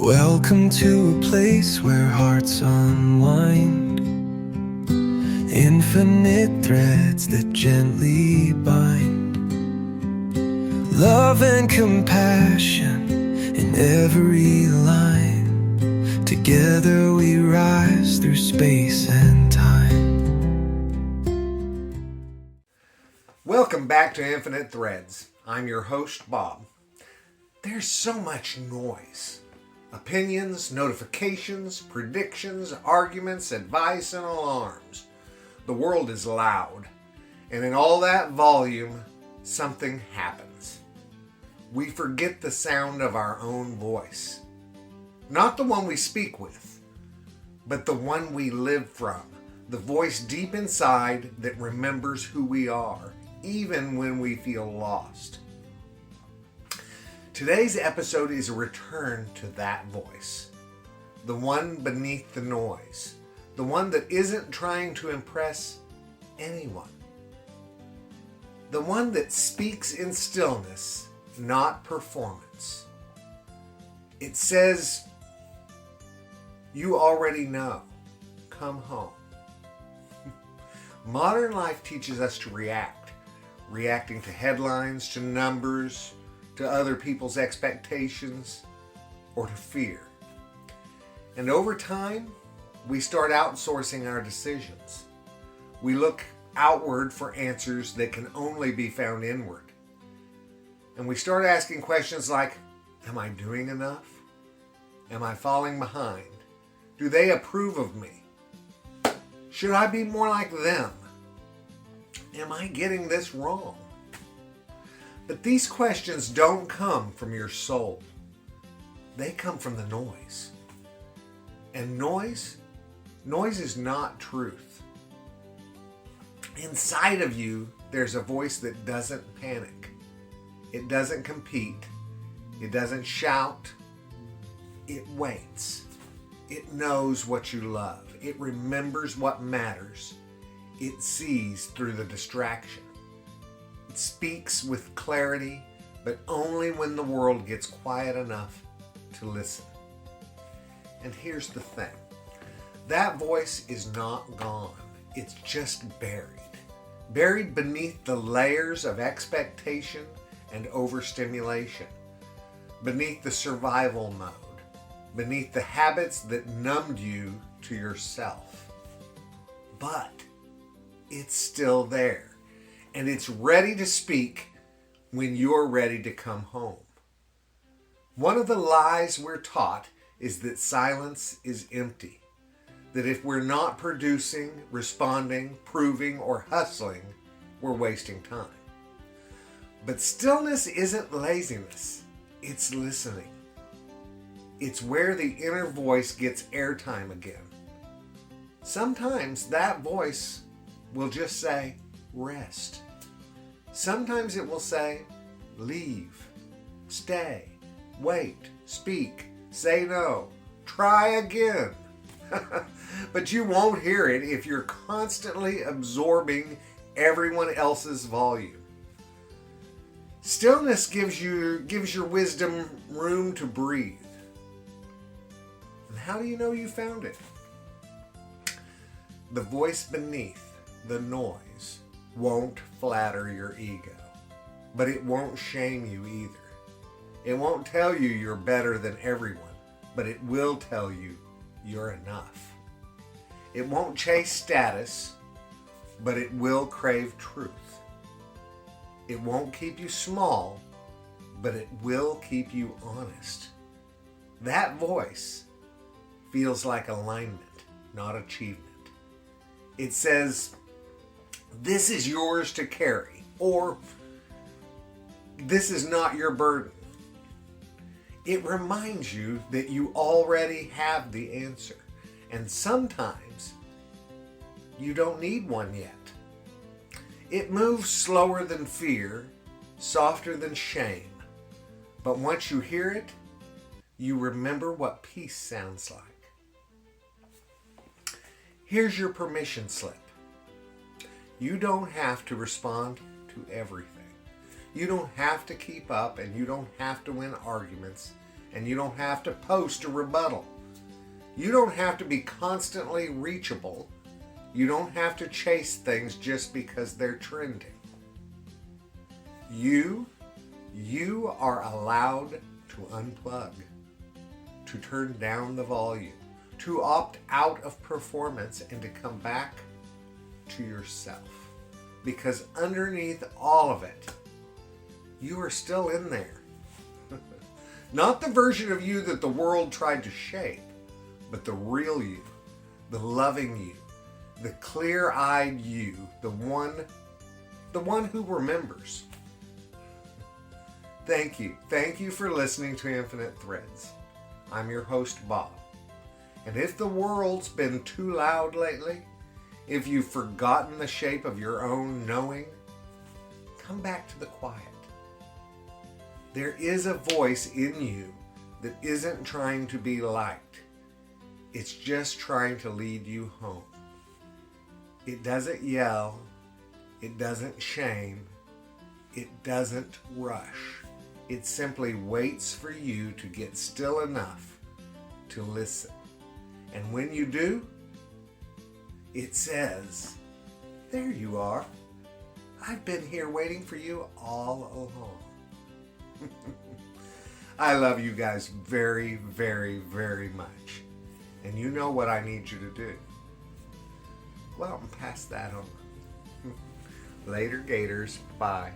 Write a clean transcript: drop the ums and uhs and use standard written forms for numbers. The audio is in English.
Welcome to a place where hearts unwind, infinite threads that gently bind, love and compassion in every line. Together we rise through space and time. Welcome back to Infinite Threads. I'm your host, Bob. There's so much noise. Opinions, notifications, predictions, arguments, advice, and alarms. The world is loud, and in all that volume, something happens. We forget the sound of our own voice. Not the one we speak with, but the one we live from. The voice deep inside that remembers who we are, even when we feel lost. Today's episode is a return to that voice, the one beneath the noise, the one that isn't trying to impress anyone, the one that speaks in stillness, not performance. It says, "You already know, come home." Modern life teaches us to react, reacting to headlines, to numbers, to other people's expectations, or to fear. And over time, we start outsourcing our decisions. We look outward for answers that can only be found inward. And we start asking questions like, am I doing enough? Am I falling behind? Do they approve of me? Should I be more like them? Am I getting this wrong? But these questions don't come from your soul. They come from the noise. And noise is not truth. Inside of you, there's a voice that doesn't panic. It doesn't compete. It doesn't shout. It waits. It knows what you love. It remembers what matters. It sees through the distraction. It speaks with clarity, but only when the world gets quiet enough to listen. And here's the thing. That voice is not gone. It's just buried. Buried beneath the layers of expectation and overstimulation. Beneath the survival mode. Beneath the habits that numbed you to yourself. But it's still there. And it's ready to speak when you're ready to come home. One of the lies we're taught is that silence is empty. That if we're not producing, responding, proving, or hustling, we're wasting time. But stillness isn't laziness. It's listening. It's where the inner voice gets airtime again. Sometimes that voice will just say, rest. Sometimes it will say, leave, stay, wait, speak, say no, try again. But you won't hear it if you're constantly absorbing everyone else's volume. Stillness gives your wisdom room to breathe. And how do you know you found it? The voice beneath the noise won't flatter your ego, but it won't shame you either. It won't tell you you're better than everyone, but it will tell you you're enough. It won't chase status, but it will crave truth. It won't keep you small, but it will keep you honest. That voice feels like alignment, not achievement. It says, this is yours to carry, or this is not your burden. It reminds you that you already have the answer, and sometimes you don't need one yet. It moves slower than fear, softer than shame, but once you hear it, you remember what peace sounds like. Here's your permission slip. You don't have to respond to everything. You don't have to keep up, and you don't have to win arguments. and you don't have to post a rebuttal. You don't have to be constantly reachable. You don't have to chase things just because they're trending. You are allowed to unplug, to turn down the volume, to opt out of performance and to come back to yourself. Because underneath all of it, you are still in there. Not the version of you that the world tried to shape, but the real you, the loving you, the clear-eyed you, the one who remembers. Thank you. Thank you for listening to Infinite Threads. I'm your host, Bob. And if the world's been too loud lately, if you've forgotten the shape of your own knowing, come back to the quiet. There is a voice in you that isn't trying to be liked. It's just trying to lead you home. It doesn't yell. It doesn't shame. It doesn't rush. It simply waits for you to get still enough to listen. And when you do, it says, "There you are. I've been here waiting for you all along." I love you guys very, very, very much. And you know what I need you to do. Go out and pass that on. Later, Gators. Bye.